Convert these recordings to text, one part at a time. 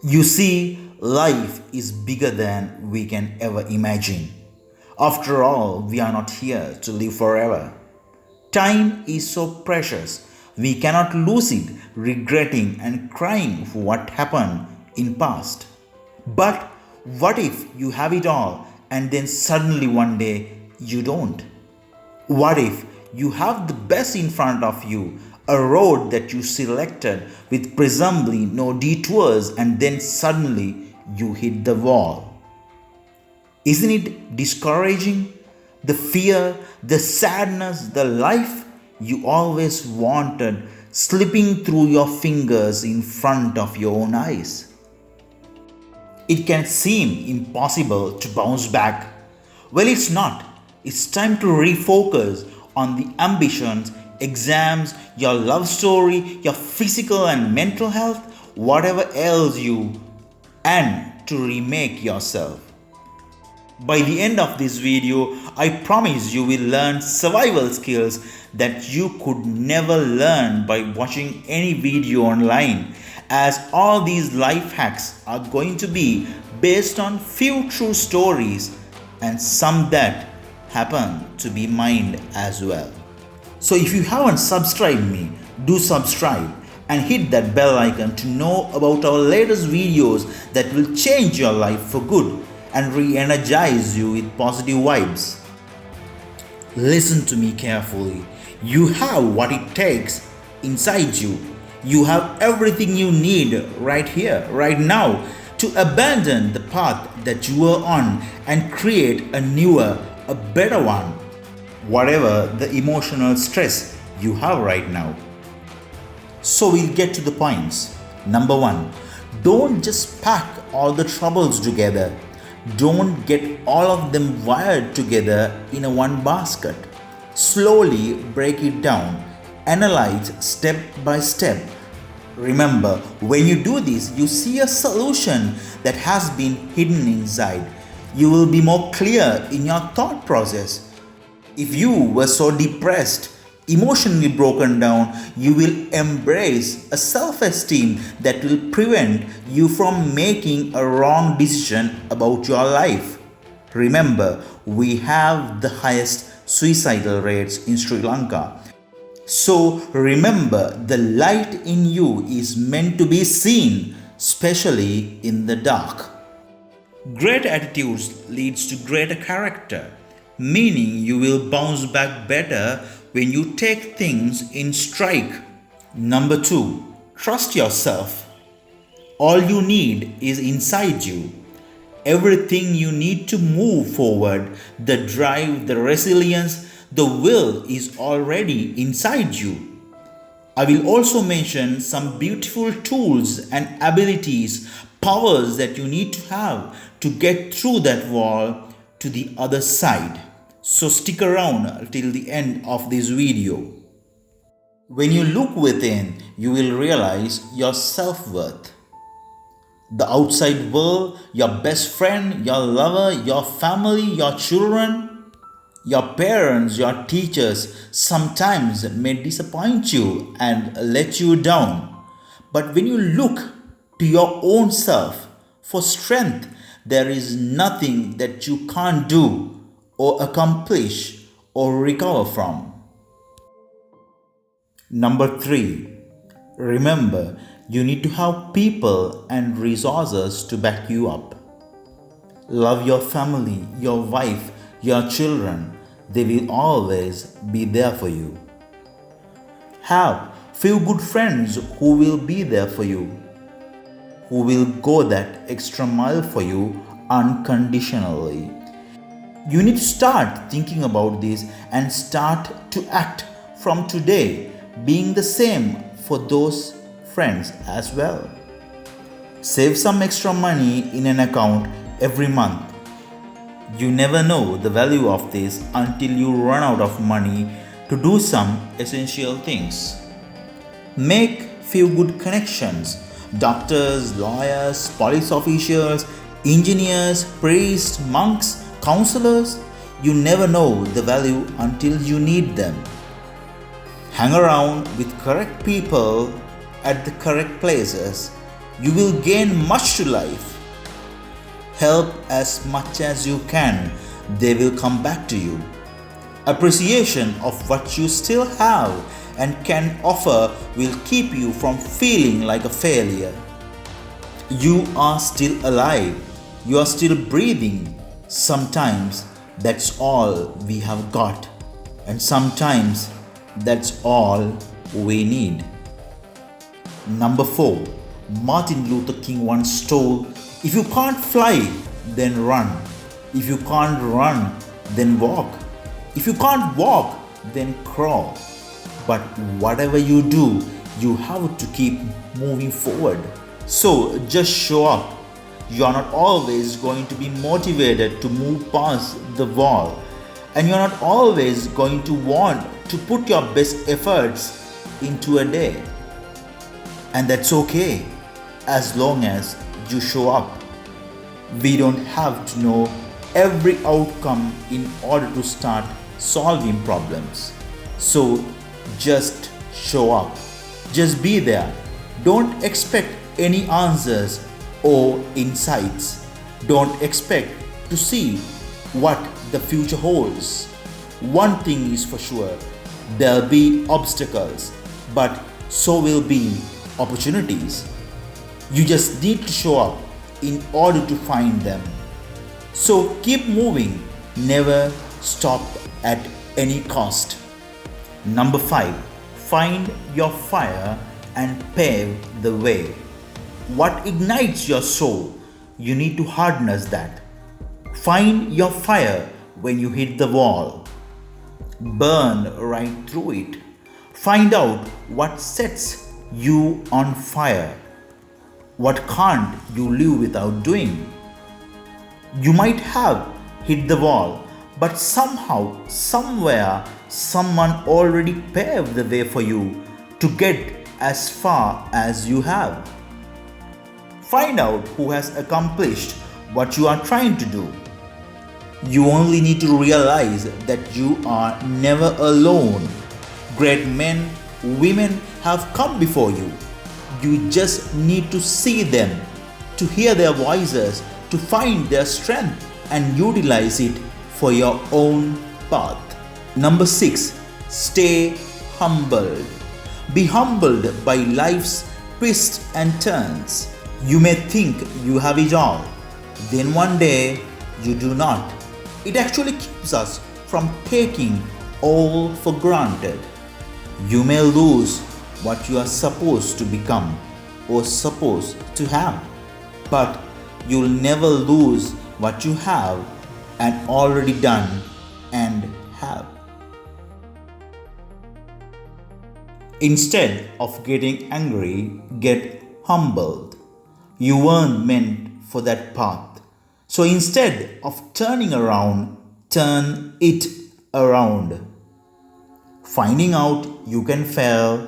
You see, life is bigger than we can ever imagine. After all, we are not here to live forever. Time is so precious, we cannot lose it regretting and crying for what happened in past. But what if you have it all and then suddenly one day you don't? What if you have the best in front of you, a road that you selected with presumably no detours, and then suddenly you hit the wall? Isn't it discouraging? The fear, the sadness, the life you always wanted slipping through your fingers in front of your own eyes. It can seem impossible to bounce back. Well, it's not. It's time to refocus on the ambitions, exams, your love story, your physical and mental health, whatever ails you, and to remake yourself. By the end of this video, I promise you will learn survival skills that you could never learn by watching any video online, as all these life hacks are going to be based on few true stories and some that happen to be mine as well. So if you haven't subscribed me, do subscribe and hit that bell icon to know about our latest videos that will change your life for good and re-energize you with positive vibes. Listen to me carefully. You have what it takes inside you. You have everything you need right here, right now, to abandon the path that you were on and create a newer, a better one. Whatever the emotional stress you have right now. So we'll get to the points. Number one, don't just pack all the troubles together. Don't get all of them wired together in a one basket. Slowly break it down. Analyze step by step. Remember, when you do this, you see a solution that has been hidden inside. You will be more clear in your thought process. If you were so depressed, emotionally broken down, you will embrace a self-esteem that will prevent you from making a wrong decision about your life. Remember, we have the highest suicidal rates in Sri Lanka. So remember, the light in you is meant to be seen, especially in the dark. Great attitudes leads to greater character, meaning you will bounce back better when you take things in stride. Number two, trust yourself. All you need is inside you. Everything you need to move forward, the drive, the resilience, the will is already inside you. I will also mention some beautiful tools and abilities, powers that you need to have to get through that wall to the other side. So stick around till the end of this video. When you look within, you will realize your self-worth. The outside world, your best friend, your lover, your family, your children, your parents, your teachers sometimes may disappoint you and let you down. But when you look to your own self for strength, there is nothing that you can't do or accomplish or recover from. Number three, remember, you need to have people and resources to back you up. Love your family, your wife, your children. They will always be there for you. Have few good friends who will be there for you, who will go that extra mile for you unconditionally. You need to start thinking about this and start to act from today, being the same for those friends as well. Save some extra money in an account every month. You never know the value of this until you run out of money to do some essential things. Make few good connections. Doctors, lawyers, police officials, engineers, priests, monks, counselors. You never know the value until you need them. Hang around with correct people at the correct places. You will gain much to life. Help as much as you can, they will come back to you. Appreciation of what you still have and can offer will keep you from feeling like a failure. You are still alive, you are still breathing. Sometimes that's all we have got, and sometimes that's all we need. Number 4. Martin Luther King once told, "If you can't fly, then run. If you can't run, then walk. If you can't walk, then crawl. But whatever you do, you have to keep moving forward." So just show up. You are not always going to be motivated to move past the wall, and you are not always going to want to put your best efforts into a day. And that's okay, as long as you show up. We don't have to know every outcome in order to start solving problems. So just show up. Just be there. Don't expect any answers or insights. Don't expect to see what the future holds. One thing is for sure, there'll be obstacles, but so will be opportunities. You just need to show up in order to find them. So keep moving, never stop at any cost. Number 5. Find your fire and pave the way. What ignites your soul? You need to harness that. Find your fire when you hit the wall. Burn right through it. Find out what sets you on fire. What can't you live without doing? You might have hit the wall, but somehow, somewhere, someone already paved the way for you to get as far as you have. Find out who has accomplished what you are trying to do. You only need to realize that you are never alone. Great men, women have come before you. You just need to see them, to hear their voices, to find their strength and utilize it for your own path. Number 6. Stay humbled. Be humbled by life's twists and turns. You may think you have it all, then one day you do not. It actually keeps us from taking all for granted. You may lose what you are supposed to become or supposed to have, but you'll never lose what you have and already done and have. Instead of getting angry, get humbled. You weren't meant for that path. So instead of turning around, turn it around. Finding out you can fail,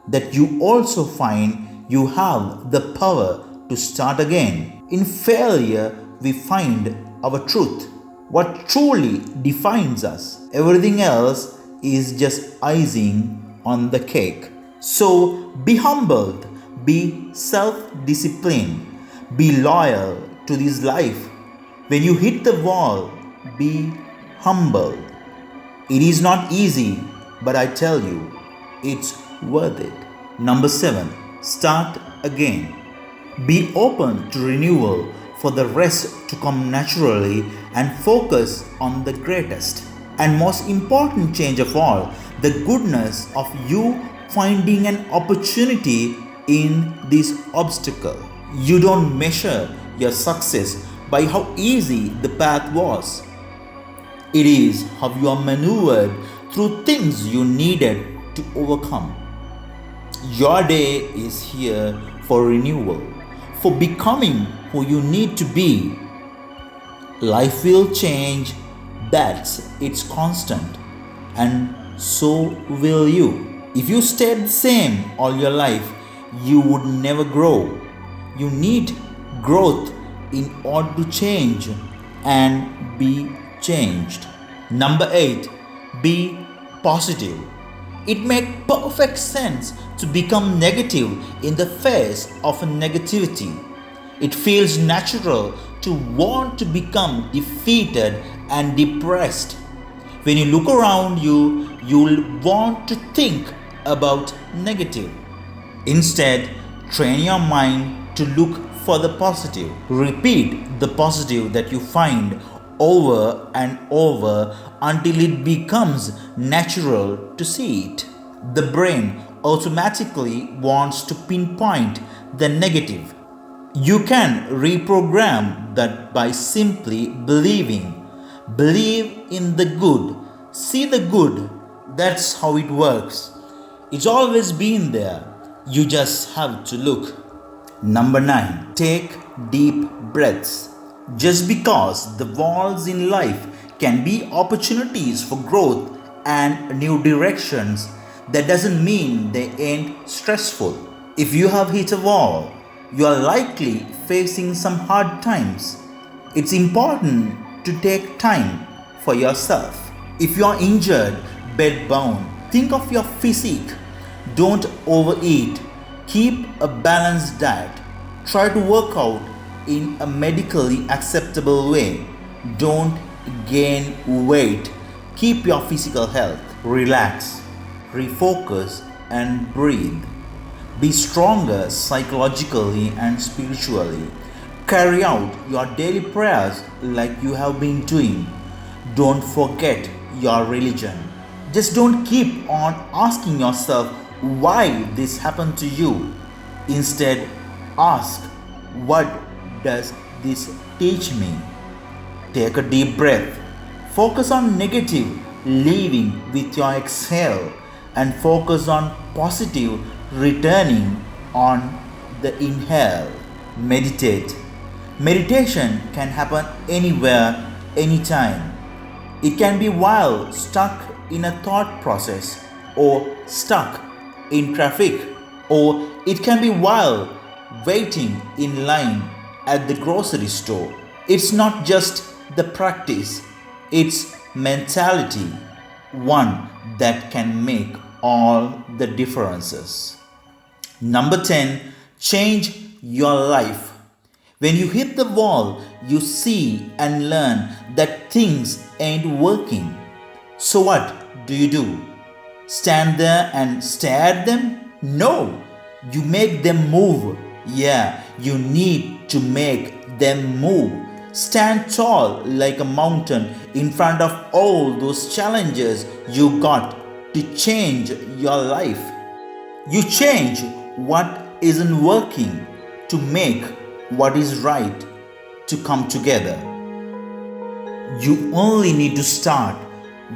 that you also find you have the power to start again. In failure, we find our truth, what truly defines us. Everything else is just icing on the cake. So be humbled, be self-disciplined, be loyal to this life. When you hit the wall, be humbled. It is not easy, but I tell you, it's worth it. Number 7. Start again. Be open to renewal for the rest to come naturally and focus on the greatest and most important change of all, the goodness of you finding an opportunity in this obstacle. You don't measure your success by how easy the path was. It is how you are maneuvered through things you needed to overcome. Your day is here for renewal, for becoming who you need to be. Life will change, that's its constant, and so will you. If you stayed the same all your life, you would never grow. You need growth in order to change and be changed. Number 8. Be positive. It makes perfect sense to become negative in the face of a negativity. It feels natural to want to become defeated and depressed. When you look around you, you'll want to think about negative. Instead, train your mind to look for the positive. Repeat the positive that you find over and over until it becomes natural to see it. The brain automatically wants to pinpoint the negative. You can reprogram that by simply believing. Believe in the good. See the good. That's how it works. It's always been there. You just have to look. Number 9. Take deep breaths. Just because the walls in life can be opportunities for growth and new directions, that doesn't mean they ain't stressful. If you have hit a wall, you are likely facing some hard times. It's important to take time for yourself. If you are injured, bedbound, think of your physique. Don't overeat. Keep a balanced diet. Try to work out in a medically acceptable way. Don't gain weight. Keep your physical health. Relax, refocus, and breathe. Be stronger psychologically and spiritually. Carry out your daily prayers like you have been doing. Don't forget your religion. Just don't keep on asking yourself why this happened to you. Instead, ask, what does this teach me? Take a deep breath. Focus on negative, leaving with your exhale, and focus on positive, returning on the inhale. Meditate. Meditation can happen anywhere, anytime. It can be while stuck in a thought process, or stuck in traffic, or it can be while waiting in line at the grocery store. It's not just the practice, it's mentality, one that can make all the differences. Number 10, change your life. When you hit the wall, you see and learn that things ain't working. So what do? Stand there and stare at them? No, you make them move. Yeah, you need to make them move. Stand tall like a mountain in front of all those challenges you got to change your life. You change what isn't working to make what is right to come together. You only need to start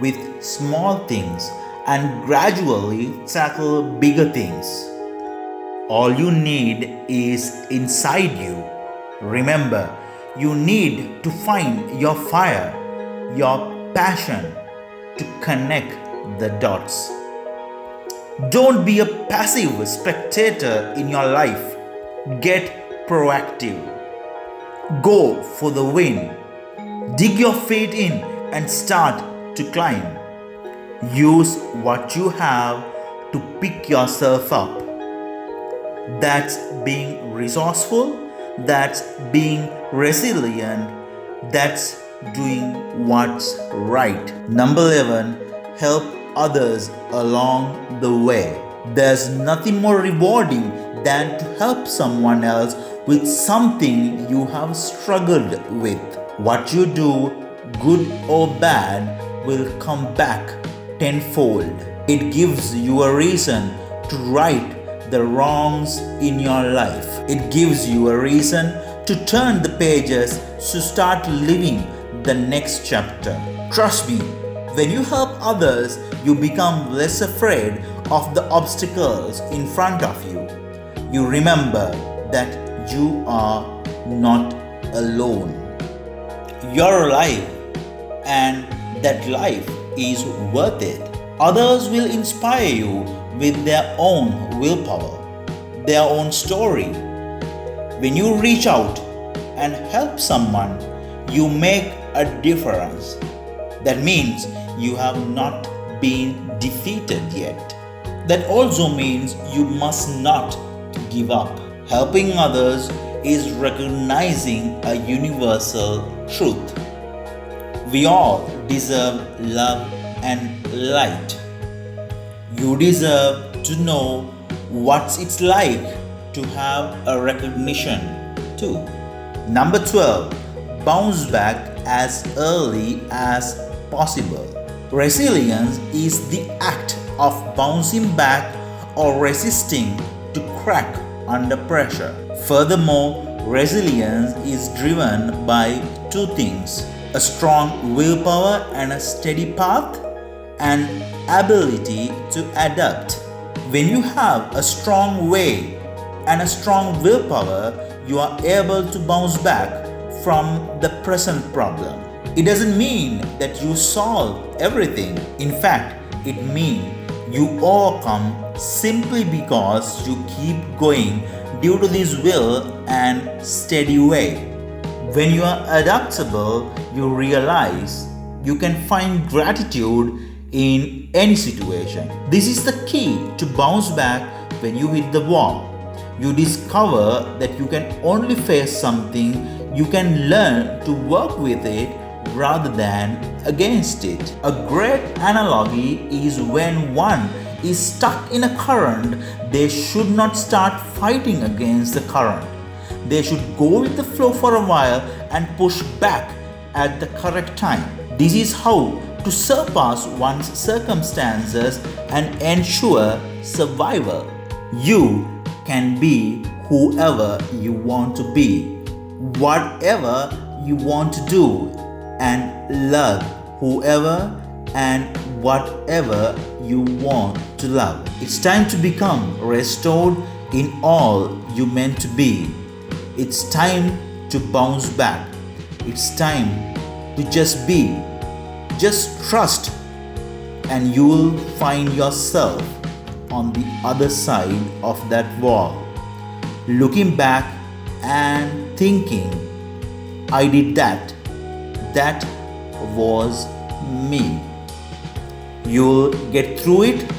with small things and gradually tackle bigger things. All you need is inside you. Remember, you need to find your fire, your passion to connect the dots. Don't be a passive spectator in your life. Get proactive. Go for the win. Dig your feet in and start to climb. Use what you have to pick yourself up. That's being resourceful. That's being resilient. That's doing what's right. Number 11, help others along the way. There's nothing more rewarding than to help someone else with something you have struggled with. What you do, good or bad, will come back tenfold. It gives you a reason to right the wrongs in your life. It gives you a reason to turn the pages to start living the next chapter. Trust me, when you help others, you become less afraid of the obstacles in front of you. You remember that you are not alone. You're alive, and that life is worth it. Others will inspire you with their own willpower, their own story. When you reach out and help someone, you make a difference. That means you have not been defeated yet. That also means you must not give up. Helping others is recognizing a universal truth. We all deserve love and light. You deserve to know what it's like to have a recognition too. Number 12, bounce back as early as possible. Resilience is the act of bouncing back or resisting to crack under pressure. Furthermore, resilience is driven by two things: a strong willpower and a steady path, and ability to adapt. When you have a strong way and a strong willpower, you are able to bounce back from the present problem. It doesn't mean that you solve everything. In fact, it means you overcome simply because you keep going due to this will and steady way. When you are adaptable, you realize you can find gratitude in any situation. This is the key to bounce back when you hit the wall. You discover that you can only face something, you can learn to work with it rather than against it. A great analogy is when one is stuck in a current, they should not start fighting against the current. They should go with the flow for a while and push back at the correct time. This is how to surpass one's circumstances and ensure survival. You can be whoever you want to be, whatever you want to do, and love whoever and whatever you want to love. It's time to become restored in all you meant to be. It's time to bounce back. It's time to just be. Just trust, and you will find yourself on the other side of that wall, looking back and thinking, I did that. That was me. You'll get through it.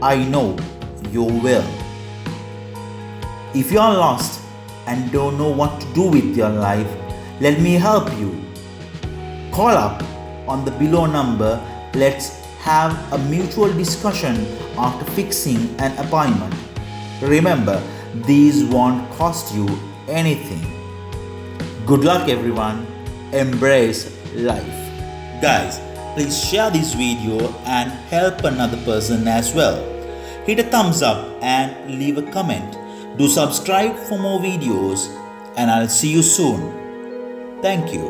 I know you will. If you are lost and don't know what to do with your life, let me help you. Call up on the below number. Let's have a mutual discussion after fixing an appointment. Remember, these won't cost you anything. Good luck everyone. Embrace life. Guys, please share this video and help another person as well. Hit a thumbs up and leave a comment. Do subscribe for more videos, and I'll see you soon. Thank you.